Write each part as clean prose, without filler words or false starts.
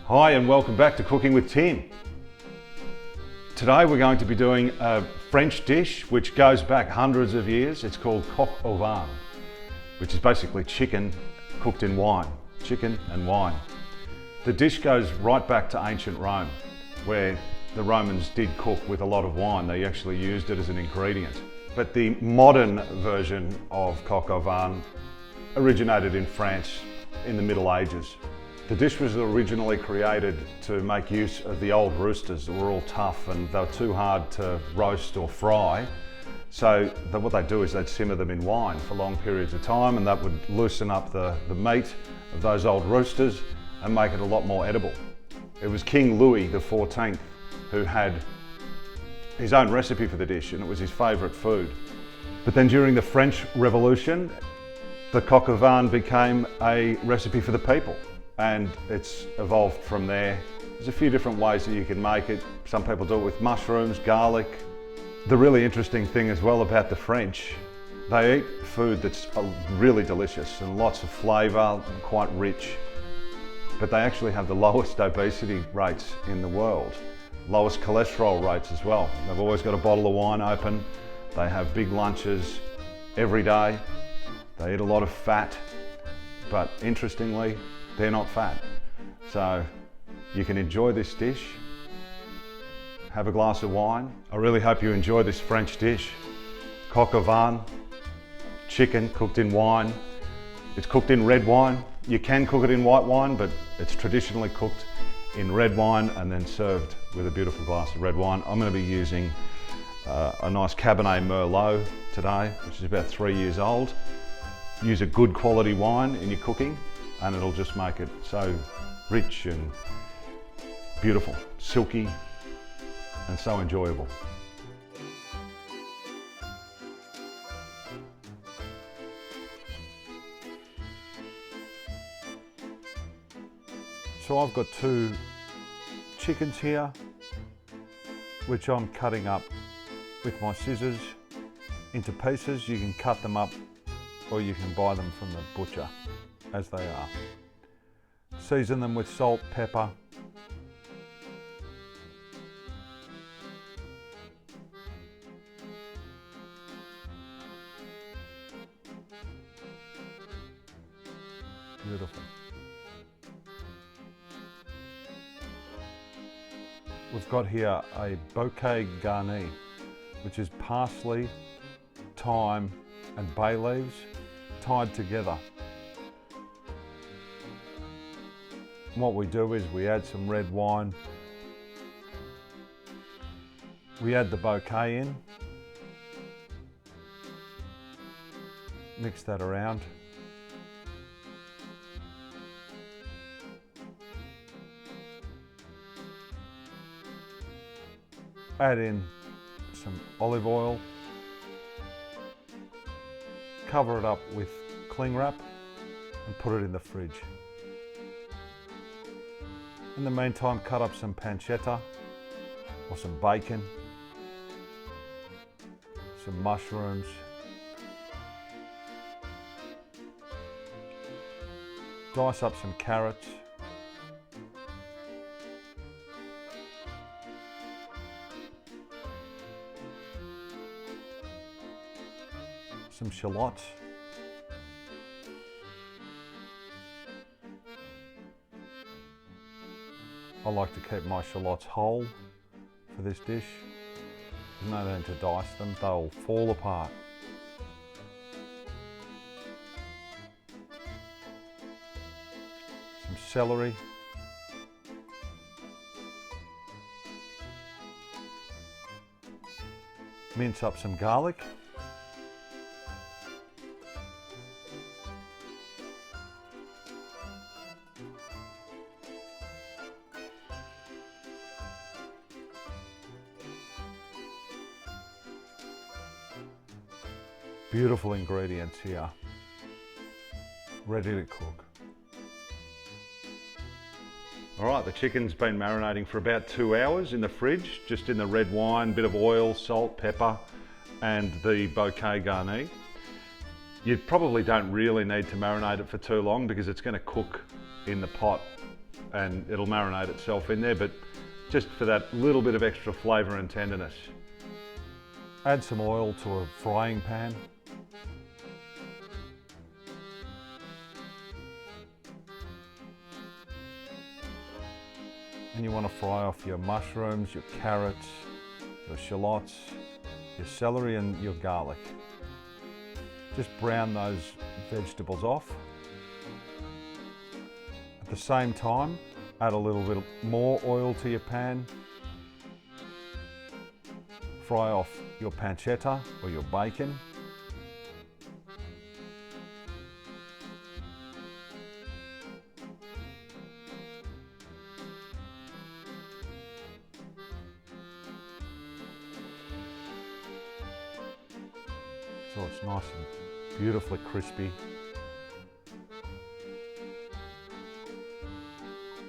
Hi and welcome back to Cooking with Tim. Today we're going to be doing a French dish which goes back hundreds of years. It's called Coq Au Vin, which is basically chicken cooked in wine. Chicken and wine. The dish goes right back to ancient Rome, where the Romans did cook with a lot of wine. They actually used it as an ingredient. But the modern version of Coq Au Vin originated in France in the Middle Ages. The dish was originally created to make use of the old roosters that were all tough and they were too hard to roast or fry. So what they'd do is they'd simmer them in wine for long periods of time, and that would loosen up the meat of those old roosters and make it a lot more edible. It was King Louis XIV who had his own recipe for the dish, and it was his favourite food. But then during the French Revolution, the coq au vin became a recipe for the people. And it's evolved from there. There's a few different ways that you can make it. Some people do it with mushrooms, garlic. The really interesting thing as well about the French, they eat food that's really delicious and lots of flavour and quite rich. But they actually have the lowest obesity rates in the world, lowest cholesterol rates as well. They've always got a bottle of wine open. They have big lunches every day. They eat a lot of fat, but interestingly, they're not fat. So you can enjoy this dish, have a glass of wine. I really hope you enjoy this French dish. Coq au vin, chicken cooked in wine. It's cooked in red wine. You can cook it in white wine, but it's traditionally cooked in red wine and then served with a beautiful glass of red wine. I'm going to be using a nice Cabernet Merlot today, which is about 3 years old. Use a good quality wine in your cooking, and it'll just make it so rich and beautiful, silky, and so enjoyable. So I've got 2 chickens here, which I'm cutting up with my scissors into pieces. You can cut them up or you can buy them from the butcher as they are. Season them with salt, pepper, beautiful. We've got here a bouquet garni, which is parsley, thyme and bay leaves tied together. What we do is we add some red wine, we add the bouquet in, mix that around, add in some olive oil, cover it up with cling wrap and put it in the fridge. In the meantime, cut up some pancetta or some bacon, some mushrooms, dice up some carrots, some shallots, I like to keep my shallots whole for this dish. There's no need to dice them, they'll fall apart. Some celery. Mince up some garlic. Beautiful ingredients here, ready to cook. All right, the chicken's been marinating for about 2 hours in the fridge, just in the red wine, bit of oil, salt, pepper, and the bouquet garni. You probably don't really need to marinate it for too long because it's going to cook in the pot and it'll marinate itself in there, but just for that little bit of extra flavour and tenderness. Add some oil to a frying pan. And you want to fry off your mushrooms, your carrots, your shallots, your celery and your garlic. Just brown those vegetables off. At the same time, add a little bit more oil to your pan. Fry off your pancetta or your bacon. So it's nice and beautifully crispy.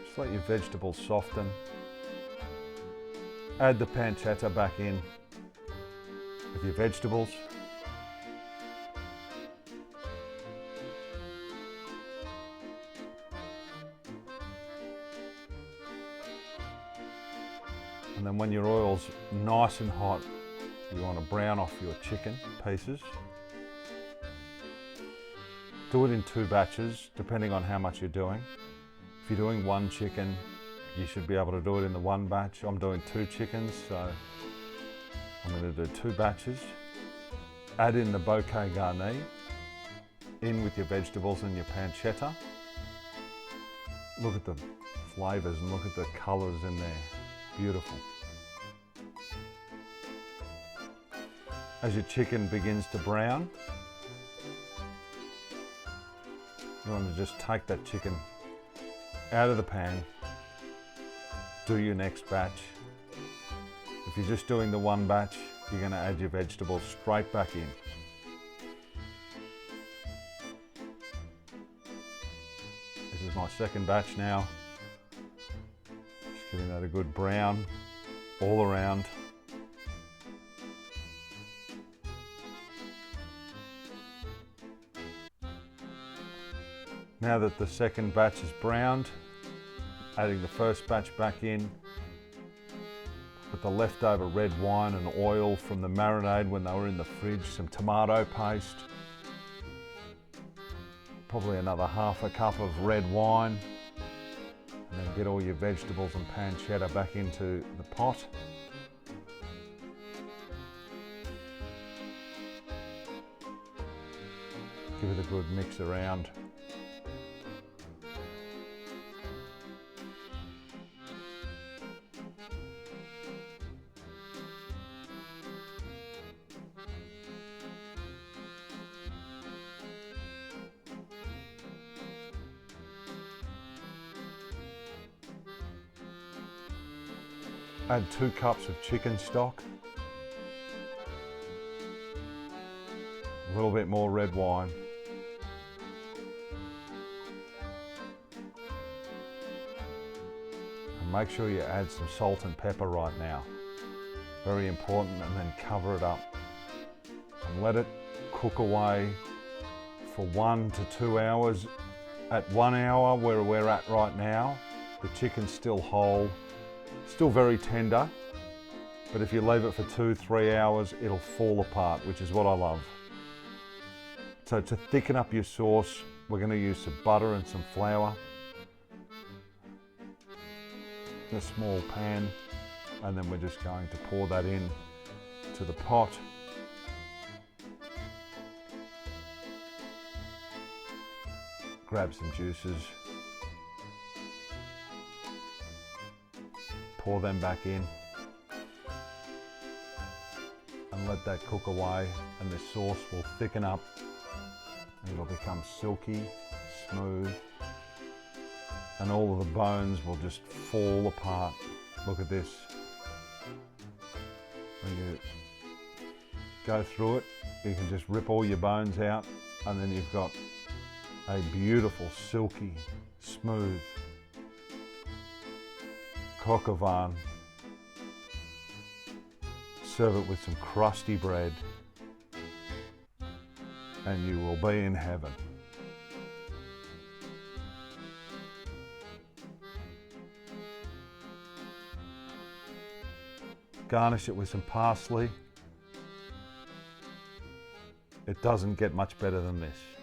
Just let your vegetables soften. Add the pancetta back in with your vegetables. And then when your oil's nice and hot, you want to brown off your chicken pieces. Do it in 2 batches, depending on how much you're doing. If you're doing 1 chicken, you should be able to do it in the 1 batch. I'm doing 2 chickens, so I'm going to do 2 batches. Add in the bouquet garni, in with your vegetables and your pancetta. Look at the flavours and look at the colours in there. Beautiful. As your chicken begins to brown, you want to just take that chicken out of the pan, do your next batch. If you're just doing the 1 batch, you're going to add your vegetables straight back in. This is my 2nd batch now. Just giving that a good brown all around. Now that the 2nd batch is browned, adding the 1st batch back in with the leftover red wine and oil from the marinade when they were in the fridge, some tomato paste, probably another half a cup of red wine, and then get all your vegetables and pancetta back into the pot. Give it a good mix around. Add 2 cups of chicken stock, a little bit more red wine, and make sure you add some salt and pepper right now. Very important, and then cover it up and let it cook away for 1 to 2 hours. At 1 hour, where we're at right now, the chicken's still whole. Still very tender, but if you leave it for 2-3 hours, it'll fall apart, which is what I love. So to thicken up your sauce, we're going to use some butter and some flour in a small pan, and then we're just going to pour that in to the pot. Grab some juices. Pour them back in and let that cook away, and the sauce will thicken up and it'll become silky, smooth, and all of the bones will just fall apart. Look at this. When you go through it, you can just rip all your bones out, and then you've got a beautiful, silky, smooth Coq Au Vin. Serve it with some crusty bread and you will be in heaven. Garnish it with some parsley. It doesn't get much better than this.